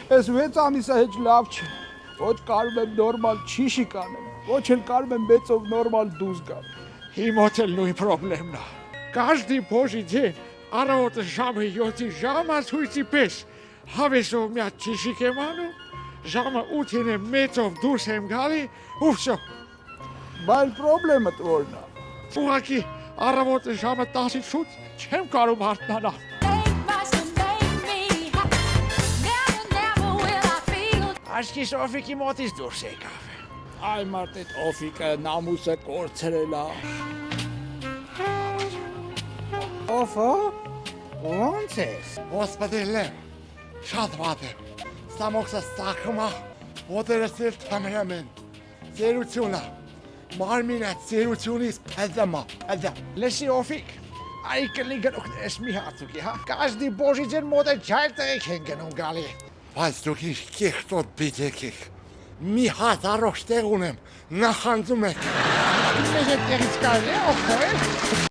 Ես 6 ամիսը հեչ լավ չէ։ Ոչ կարում եմ նորմալ չիշի կանեմ, ոչ էլ կարում եմ մեծով նորմալ դուզ գամ։ Իմ մոտ էլ նույն պրոբլեմն է։ Каждый божий день առավոտը ժամը 7-ի ժամացույցի պես հավեսով մի հատ ճիշիկ եմ անում, ժամը 8-ին եմ մեծով դուրս եմ գալի ու վсё։ Բայց պրոբլեմը որն է։ Ուղղակի առավոտը ժամը 10-ից շուտ չեմ կարող հարթնանալ։ Աչքի Սոֆիկի մոտից դուրս եկավ։ Այ մարդ այդ օֆիկը նամուսը կորցրել է։ Օֆո, ո՞նց ես։ Господи Լև, շատ վատ է։ Ստամոքսը ստախում է, ոտերս էլ թմրեմ են։ Ձերությունը, մարմինը ձերությունից փեդեմ է, փեդեմ։ Լեսի օֆիկ, այ կլի գնոքներս մի հացուկի, հա։ Каждый божий день մոտ է ջայլ տեղիք են գնում գալի։ Բայց դուք ինչ կեղտոտ բիդեք եք։ Մի հատ առողջ տեղ ունեմ, նախանձում եք։ Մեզ այդ տեղից կարելի է օգնել։